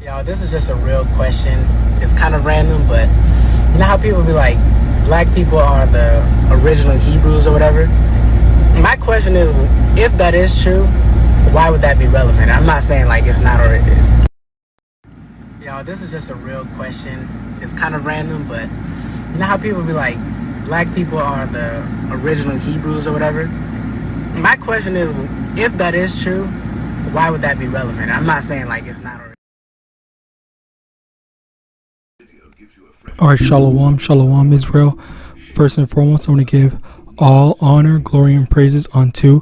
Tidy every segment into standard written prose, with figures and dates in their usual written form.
Y'all, this is just a real question. It's kind of random, but you know how people be like, black people are the original Hebrews or whatever? My question is, if that is true, why would that be relevant? I'm not saying like it's not already. Y'all, this is just a real question. It's kind of random, but you know how people be like, black people are the original Hebrews or whatever? My question is, if that is true, why would that be relevant? I'm not saying like it's not already. Alright, Shalom, Shalom, Israel. First and foremost, I want to give all honor, glory, and praises unto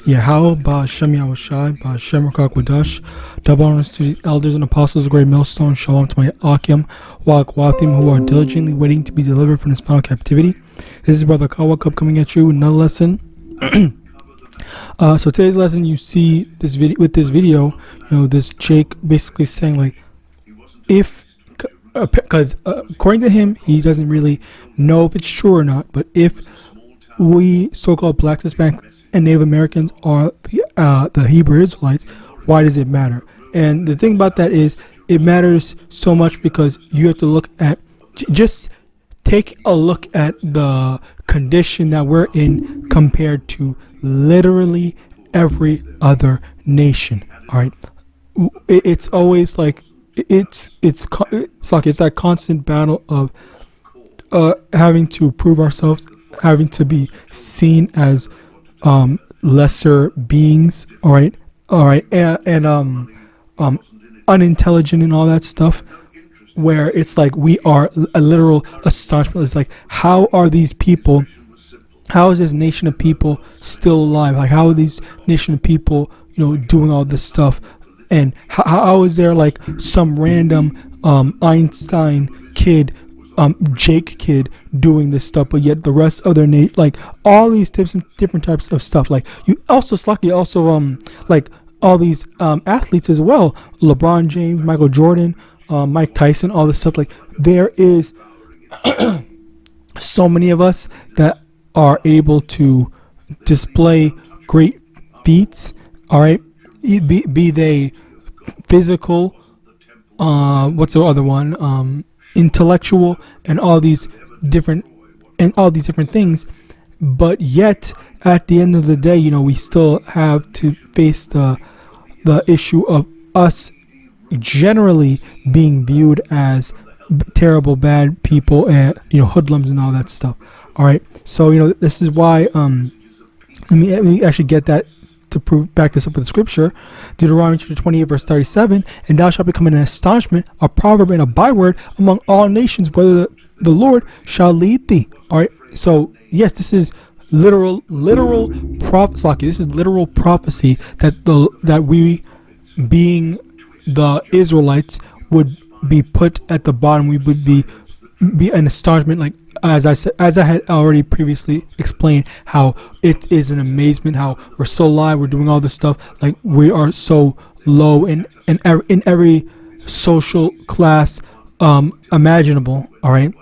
YAHAWAH, YAHAWASHI, YAHAWASHI, double honors to the elders and apostles of Great Millstone. Shalom to my Akim, Wagwathim, who are diligently waiting to be delivered from this final captivity. This is Brother Kawakub coming at you with another lesson. So today's lesson, you see this video. With this video, this Jake basically saying like, if because according to him, he doesn't really know if it's true or not, but if we so-called blacks, Hispanics, and Native Americans are the Hebrew Israelites, why does it matter? And the thing about that is, it matters so much because you have to look at, just take a look at the condition that we're in compared to literally every other nation. All right, it's always like it's that constant battle of having to prove ourselves, having to be seen as lesser beings, all right, and unintelligent and all that stuff, where it's like we are a literal astonishment. It's like, how are these people, how is this nation of people still alive? Like, how are these nation of people, doing all this stuff? And how is there like some random Einstein kid, Jake kid doing this stuff, but yet the rest of their like all these different types of stuff, like you also like all these athletes as well, LeBron James, Michael Jordan, Mike Tyson, all this stuff. Like, there is so many of us that are able to display great feats, all right, be they physical, what's the other one, intellectual, and all these different things, but yet at the end of the day, we still have to face the issue of us generally being viewed as terrible, bad people, and hoodlums and all that stuff. All right, so this is why let me actually get that to back this up with the scripture. Deuteronomy chapter 28 verse 37, and thou shalt become an astonishment, a proverb, and a byword among all nations, whether the Lord shall lead thee. All right, so yes, this is literal prophecy. This is literal prophecy that we, being the Israelites, would be put at the bottom. We would be an astonishment, like as I had already previously explained, how it is an amazement how we're so alive, we're doing all this stuff, like we are so low in every social class imaginable. All right,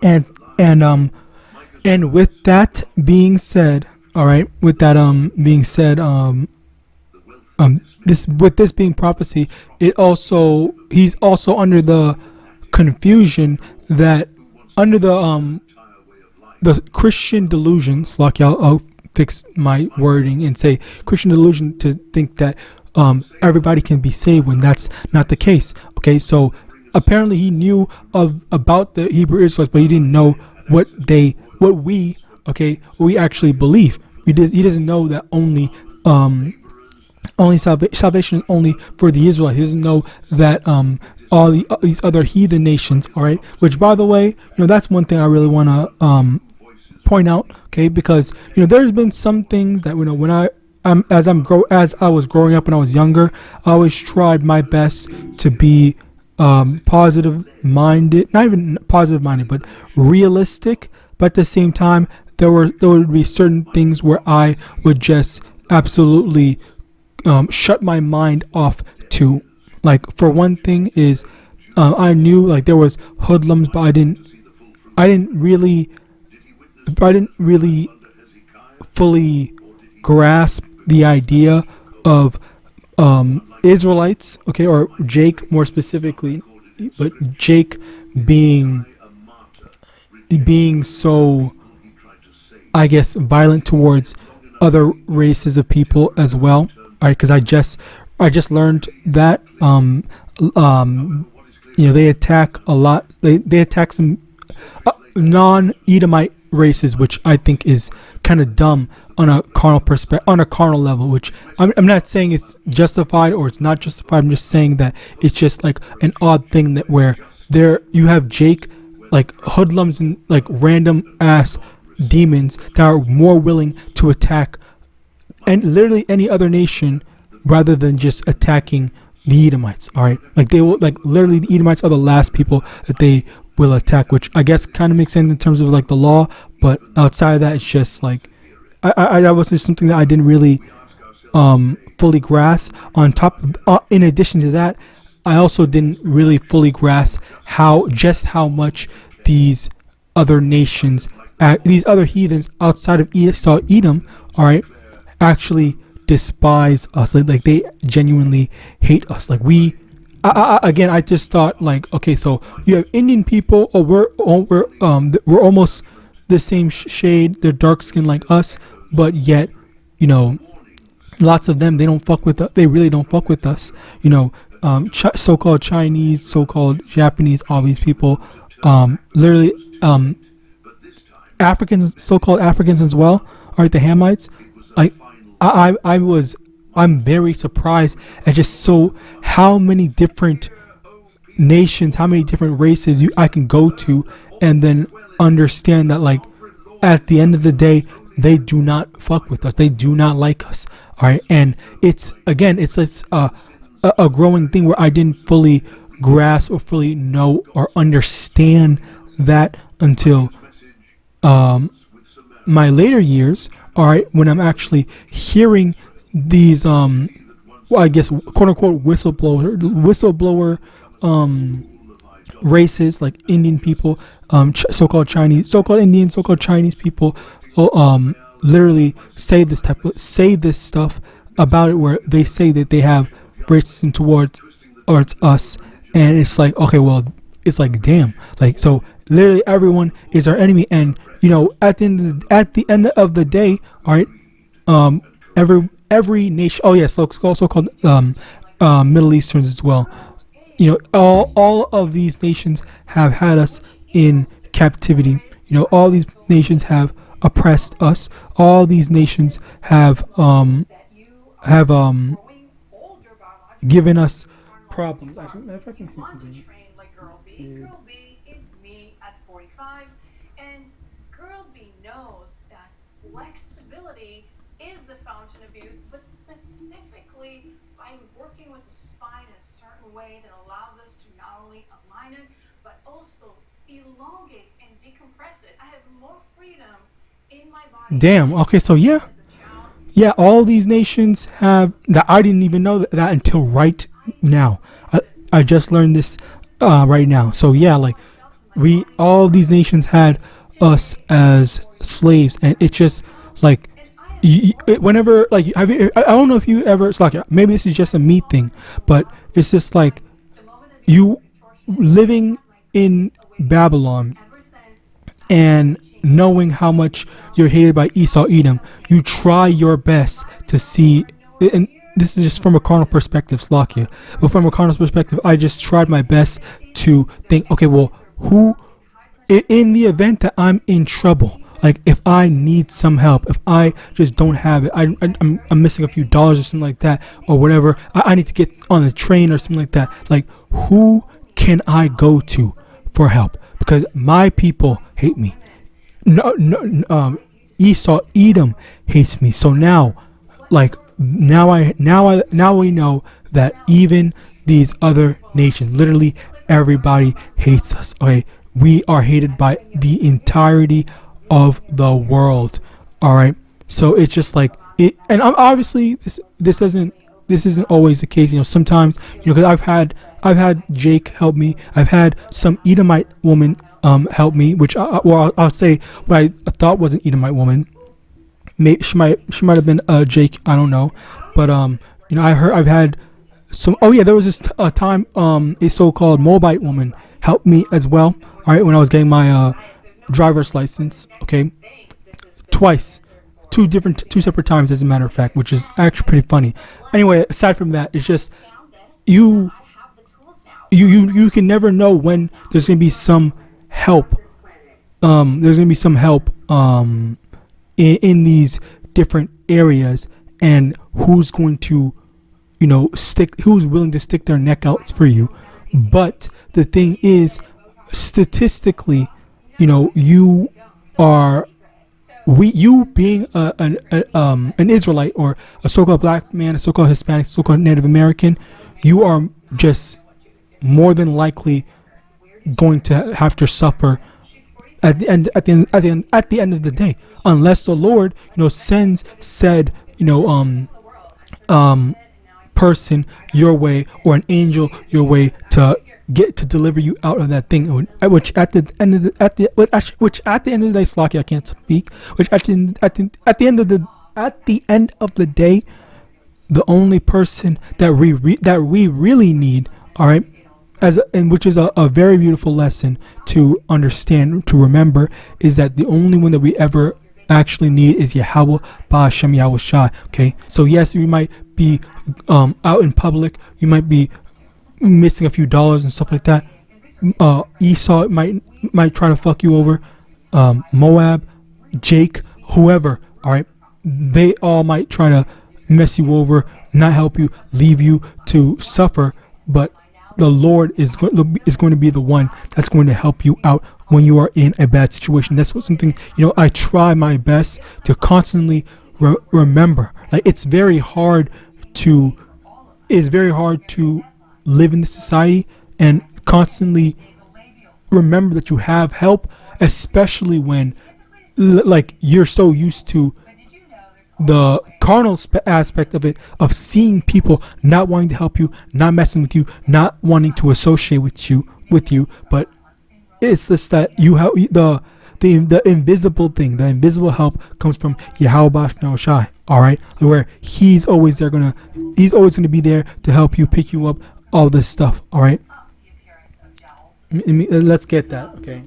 and with that being said, all right, with that being said, this being prophecy, he's also under the confusion that under the Christian delusion, like I'll fix my wording and say Christian delusion, to think that everybody can be saved when that's not the case. Okay, so apparently he knew about the Hebrew Israelites, but he didn't know what we actually believe. He doesn't know that only salvation is only for the Israelites. He doesn't know that all these other heathen nations, all right, which, by the way, that's one thing I really want to point out, okay, because there's been some things that when as I was growing up when I was younger, I always tried my best to be positive minded, not even positive minded, but realistic. But at the same time, there would be certain things where I would just absolutely shut my mind off to. Like, for one thing is, I knew like there was hoodlums, but I didn't really fully grasp the idea of Israelites, okay, or Jake more specifically, but Jake being so, I guess, violent towards other races of people as well. All right, because I just learned that they attack a lot. They attack some non-Edomite races, which I think is kind of dumb on a carnal level. Which I'm not saying it's justified or it's not justified. I'm just saying that it's just like an odd thing that where there you have Jake, like hoodlums and like random ass demons that are more willing to attack and literally any other nation rather than just attacking the Edomites. All right, like they will, like literally the Edomites are the last people that they will attack, which I guess kind of makes sense in terms of like the law, but outside of that, it's just like that was just something that I didn't really fully grasp. On top, in addition to that, I also didn't really fully grasp how much these other nations, these other heathens outside of Esau, Edom, all right, actually despise us. Like they genuinely hate us. Like again, I just thought like, okay, so you have Indian people, or we're almost the same shade. They're dark skinned like us, but yet, lots of them, they don't fuck with us. They really don't fuck with us. So-called Chinese, so-called Japanese, all these people, literally, Africans, so-called Africans as well, all right, the Hamites. Like, I'm very surprised at just how many different nations, how many different races I can go to and then understand that, like, at the end of the day, they do not fuck with us. They do not like us. All right. And it's a growing thing where I didn't fully grasp or fully know or understand that until my later years. All right. When I'm actually hearing these, I guess, quote unquote, whistleblower races like Indian people, so-called Chinese, so-called Indian, so-called Chinese people, literally say this stuff about it, where they say that they have racism towards us, and it's like, okay, well, it's like, damn, like, so literally everyone is our enemy, and at the end of the day, all right, every nation, oh yes, so-called Middle Easterns as well. All of these nations have had us in captivity. All these nations have oppressed us. All these nations have given us problems. Actually, if I can see something. Girl B is me at 45, and Girl B knows that flexibility is the fountain of youth, but specifically by working with the spine in a certain way that allows us to not only align it, but also elongate and decompress it. I have more freedom in my body. Damn. Okay, so yeah, all these nations have that. I didn't even know that until right now. I just learned this right now. So yeah, like all these nations had us as slaves, and it's just like whenever, like, I don't know if you ever, it's like, maybe this is just a me thing, but it's just like you living in Babylon and knowing how much you're hated by Esau, Edom, you try your best to see, and this is just from a carnal perspective, Slakia, but from a carnal perspective, I just tried my best to think, okay, well, who, in the event that I'm in trouble, like if I need some help, if I just don't have it, I'm missing a few dollars or something like that, or whatever, I need to get on the train or something like that, like who can I go to for help? Because my people hate me. Esau, Edom hates me. So now, like, now we know that even these other nations, literally everybody hates us. Okay, we are hated by the entirety of the world. All right, so it's just like it, and I'm obviously this isn't always the case. Sometimes because I've had Jake help me. I've had some Edomite woman help me, which I'll say what I thought was an Edomite woman. Maybe she might have been Jake. I don't know, but I've had So, oh yeah, there was this time a so-called Moabite woman helped me as well. All right, when I was getting my driver's license. Okay, twice, two separate times, as a matter of fact, which is actually pretty funny. Anyway, aside from that, it's just you can never know when there's gonna be some help. There's gonna be some help in these different areas, and who's going to who's willing to stick their neck out for you. But the thing is, statistically, you are you being an Israelite, or a so-called black man, a so-called Hispanic, so-called Native American, you are just more than likely going to have to suffer at the end of the day, unless the Lord sends said person your way, or an angel your way, to deliver you out of that thing, which at the end of the day, Slocky, I can't speak. Which at the end of the day, the only person that we really need, all right, and which is a very beautiful lesson to understand, to remember, is that the only one that we ever actually need is YAHAWAH, BA'Hashem, YAHAWASHI. Okay, so yes, you might be out in public, you might be missing a few dollars and stuff like that. Esau might try to fuck you over. Moab, Jake, whoever, all right, they all might try to mess you over, not help you, leave you to suffer. But the Lord is going to be the one that's going to help you out when you are in a bad situation. That's what something I try my best to constantly remember. Like, it's very hard to live in this society and constantly remember that you have help, especially when like you're so used to the carnal aspect of it, of seeing people not wanting to help you, not messing with you, not wanting to associate with you. But it's just that you have the invisible thing, the invisible help comes from Yahawadah, all right, where he's always gonna be there to help you, pick you up, all this stuff, all right. Let's get that, okay.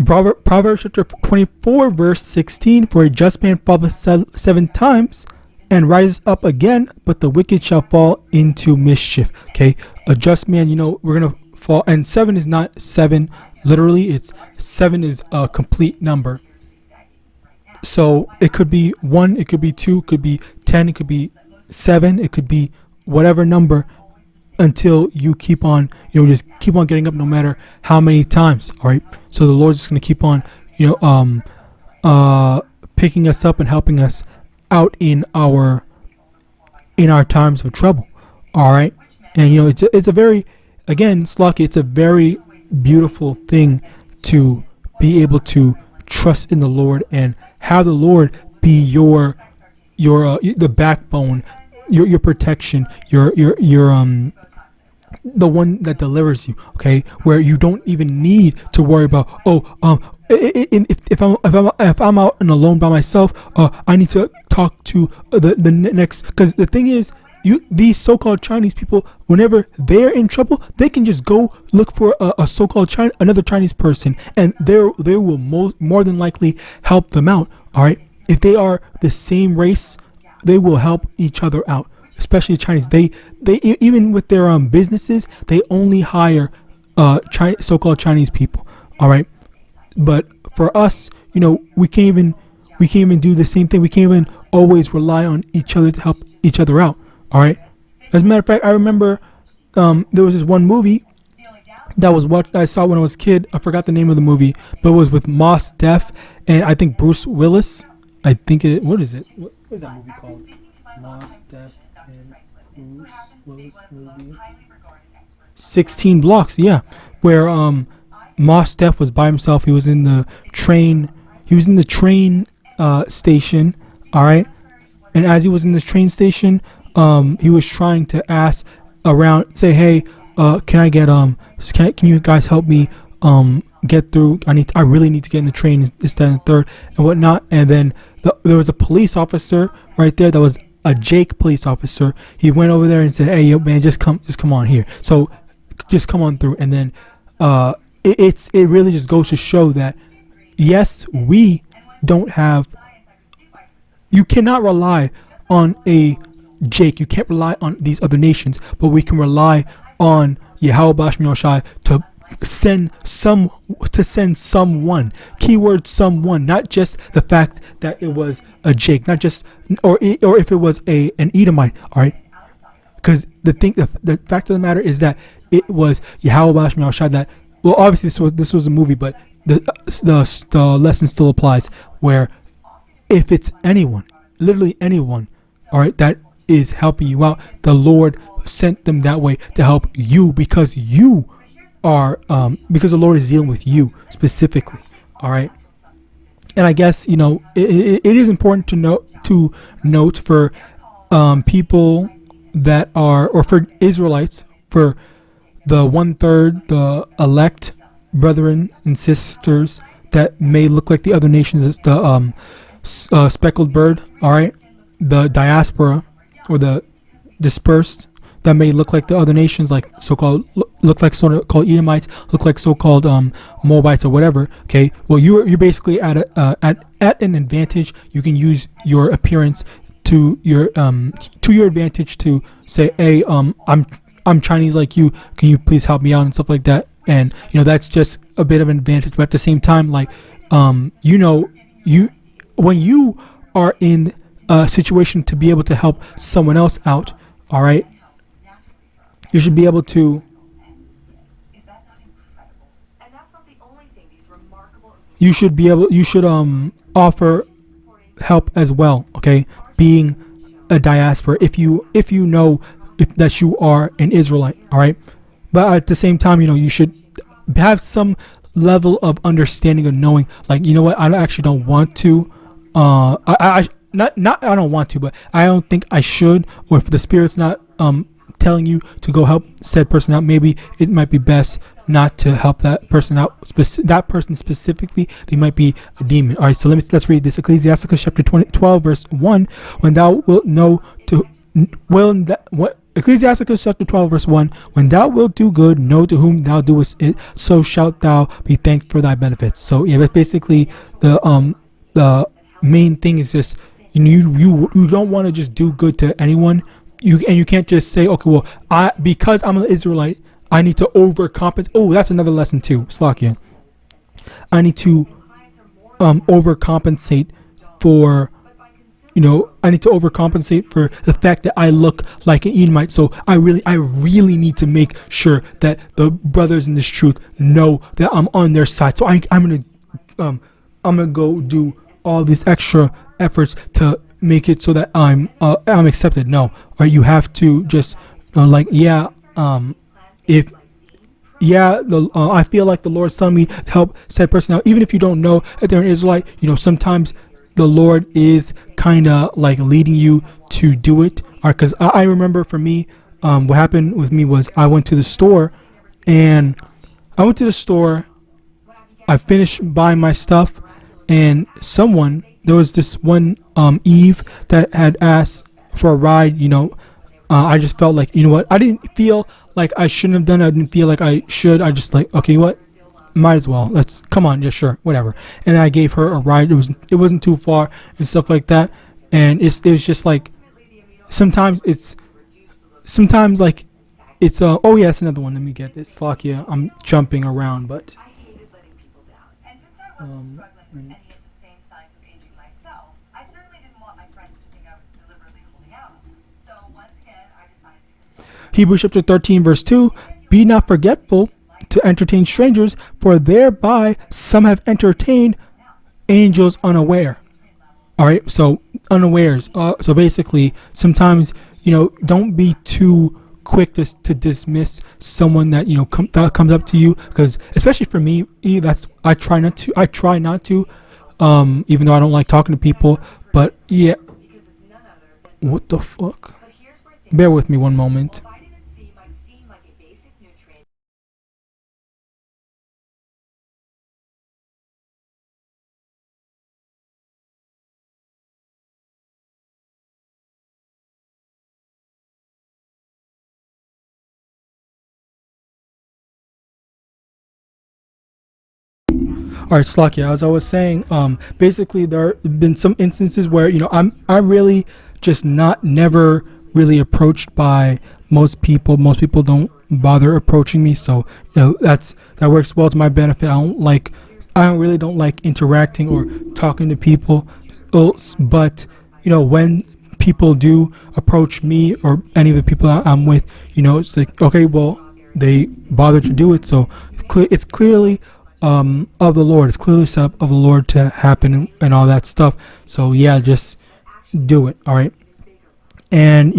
Proverbs chapter 24 verse 16, for a just man falleth 7 times and rises up again, but the wicked shall fall into mischief. Okay, a just man, we're gonna fall, and 7 is not 7 literally, it's 7 is a complete number. So it could be 1, it could be 2, it could be 10, it could be 7, it could be whatever number, until you keep on, just keep on getting up, no matter how many times. All right. So the Lord's just going to keep on, picking us up and helping us out in our times of trouble. All right. And it's a very, again, Slocky, it's a very beautiful thing to be able to trust in the Lord and have the Lord be your the backbone, your protection, your the one that delivers you. Okay, where you don't even need to worry about, if I'm out and alone by myself, I need to talk to the next, because the thing is, these so-called Chinese people, whenever they're in trouble, they can just go look for another Chinese person, and they will more than likely help them out. All right, if they are the same race, they will help each other out. Especially Chinese, they even with their businesses, they only hire so-called Chinese people. All right, but for us, we can't even do the same thing. We can't even always rely on each other to help each other out. All right. As a matter of fact, I remember there was this one movie that I saw when I was a kid. I forgot the name of the movie, but it was with Mos Def and I think Bruce Willis. I think what is it? What is that movie called? Mos Def and Bruce Willis movie. 16 Blocks, yeah, where Mos Def was by himself. He was in the train. He was in the train station. All right, and as he was in the train station, he was trying to ask around, say, hey, can I get can you guys help me get through? I really need to get in the train, this, that, and the third, and whatnot. And then there was a police officer right there that was a Jake police officer. He went over there and said, "Hey, yo, man, just come on here. So just come on through." And then it really just goes to show that yes, we don't have. You cannot rely on a Jake. You can't rely on these other nations, but we can rely on YAHAWAH to send someone. Keyword someone, not just the fact that it was a Jake, not just or if it was an Edomite. All right, because the fact of the matter is that it was YAHAWAH that. Well, obviously this was a movie, but the lesson still applies. Where if it's anyone, literally anyone, all right, that is helping you out, the Lord sent them that way to help you, because you are because the Lord is dealing with you specifically. All right. And I guess it is important to note for people that are, or for Israelites, for the 1/3, the elect brethren and sisters that may look like the other nations. It's the speckled bird. All right, the diaspora or the dispersed that may look like the other nations, like so-called look like so-called Edomites, look like so-called Moabites or whatever. Okay, well you're basically at an advantage. You can use your appearance to your advantage to say, hey, I'm Chinese like you. Can you please help me out and stuff like that? And that's just a bit of an advantage. But at the same time, like when you are in a situation to be able to help someone else out, all right, you should be able to. You should be able. You should offer help as well. Okay, being a diaspora, if you know that you are an Israelite, all right. But at the same time, you should have some level of understanding of knowing, like, what, I actually don't want to. I don't want to, but I don't think I should. Or if the Spirit's not telling you to go help said person out, maybe it might be best not to help that person out. That person specifically, they might be a demon. All right, so let's read this. Ecclesiasticus chapter 12, verse 1. When thou wilt know to Ecclesiasticus chapter 12, verse 1. When thou wilt do good, know to whom thou doest it, so shalt thou be thanked for thy benefits. So yeah, that's basically the main thing is just you don't want to just do good to anyone. You can't just say, okay, well, because I'm an Israelite, I need to overcompensate. Oh, that's another lesson too. Slakia. I need to overcompensate for. I need to overcompensate for the fact that I look like an Edomite. So I really need to make sure that the brothers in this truth know that I'm on their side. So I'm gonna go do all these extra efforts to make it so that I'm accepted. No, or you have to just I feel like the Lord's telling me to help said person out, even if you don't know that they're an Israelite. Sometimes the Lord is kind of like leading you to do it. Because I remember for me, what happened with me was I went to the store, I finished buying my stuff, and there was this one Eve that had asked for a ride. I just felt like, what, I didn't feel like I shouldn't have done it. I didn't feel like I should. I just like, okay, what? Might as well. Let's come on. Yeah, sure, whatever. And I gave her a ride. It wasn't too far and stuff like that. And it was just like sometimes like it's oh yeah, it's another one. Let me get this. Slakia. I'm jumping around, but Hebrews chapter 13, verse 2. Be not forgetful to entertain strangers, for thereby some have entertained angels unaware. All right, so unawares. So basically, sometimes don't be too quick to dismiss someone that that comes up to you, because especially for me, I try not to. Even though I don't like talking to people, but yeah. What the fuck? Bear with me one moment. All right, Slakia. As I was saying, basically there have been some instances where I'm really just never really approached by most people. Most people don't bother approaching me, so that works well to my benefit. I don't like interacting or talking to people, but when people do approach me or any of the people that I'm with, it's like, okay, well, they bother to do it, so it's clearly of the Lord. It's clearly set up of the Lord to happen and all that stuff. So yeah, just do it. All right. And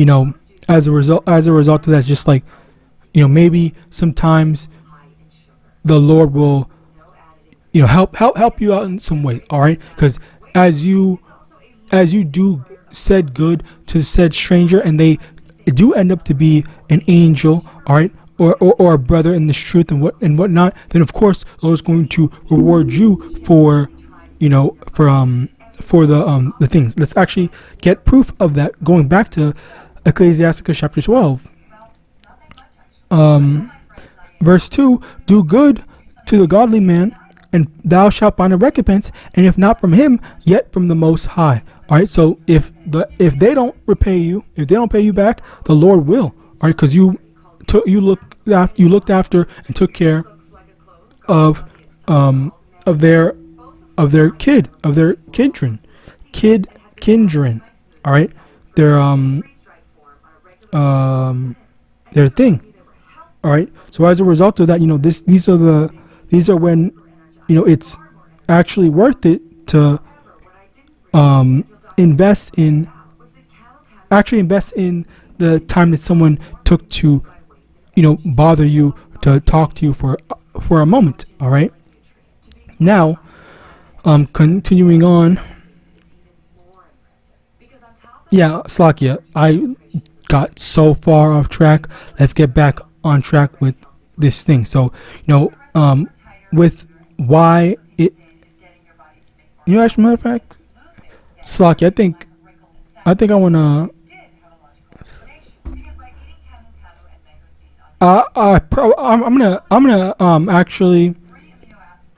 as a result of that, just like maybe sometimes the Lord will help you out in some way. All right, because as you do said good to said stranger, and they do end up to be an angel, all right, or a brother in this truth and whatnot, then of course the Lord is going to reward you for the things. Let's actually get proof of that, going back to Ecclesiasticus chapter 12, verse 2. Do good to the godly man, and thou shalt find a recompense, and if not from him, yet from the Most High. All right, so if they don't repay you, if they don't pay you back, the Lord will. All right, because you looked after and took care of their kindred. All right, their thing. All right, so as a result of that, these are when it's actually worth it to invest in the time that someone took to bother you, to talk to you for a moment. All right, now continuing on. Yeah, Slakia, I got so far off track. Let's get back on track with this thing. So with why it, actually, matter of fact, Slakia, I think I wanna I'm gonna actually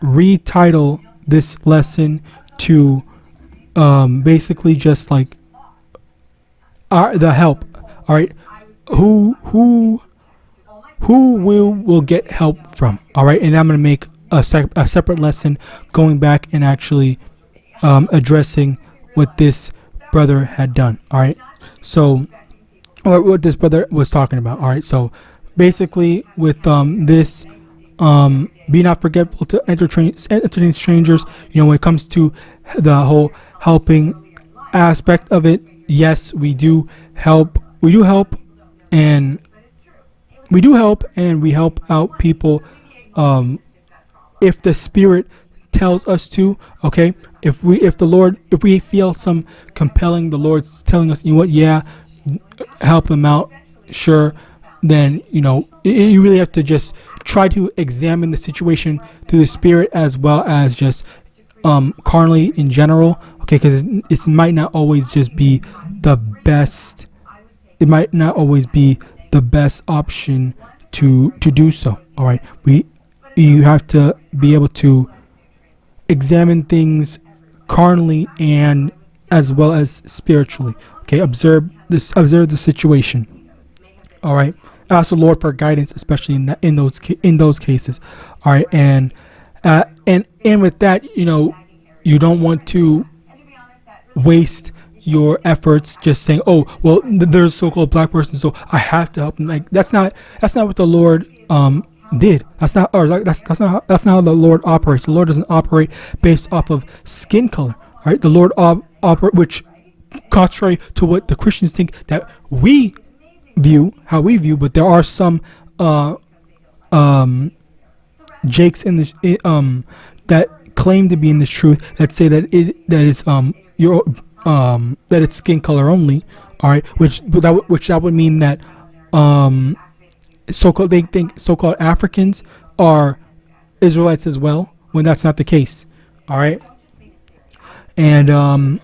retitle this lesson to basically just like the help. All right, who will get help from. All right, and I'm gonna make a separate lesson going back and actually addressing what this brother had done. All right, so or what this brother was talking about. All right, so basically with this be not forgetful to entertain strangers. When it comes to the whole helping aspect of it, yes, we do help and we help out people if the Spirit tells us to. Okay, if we feel some compelling, the Lord's telling us, yeah, help them out, sure, then you really have to just try to examine the situation through the Spirit as well as just carnally in general. Okay, because it might not always just be the best. It might not always be the best option to do so. All right, you have to be able to examine things carnally and as well as spiritually. Okay, observe the situation. All right, ask the Lord for guidance, especially in those cases. All right, and with that, you don't want to waste your efforts just saying, oh well, there's a so-called black person, so I have to help them. Like that's not what the Lord did. That's not how the Lord operates. The Lord doesn't operate based off of skin color. All right, the Lord operate, which contrary to what the Christians think that we view, but there are some Jakes in this that claim to be in this truth that say that it's skin color only. All right, which that would mean that they think so-called Africans are Israelites as well, when that's not the case. All right, and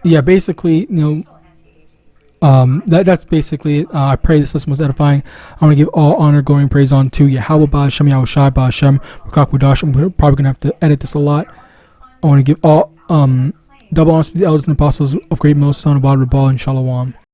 yeah, basically, That's basically it. I pray this lesson was edifying. I want to give all honor, glory, and praise on to YAHAWAH, YAHAWASHI, Hashem, I'm probably gonna have to edit this a lot. I want to give all double honors to the elders and apostles of Great Most Son of God, Rabal, and Shalom.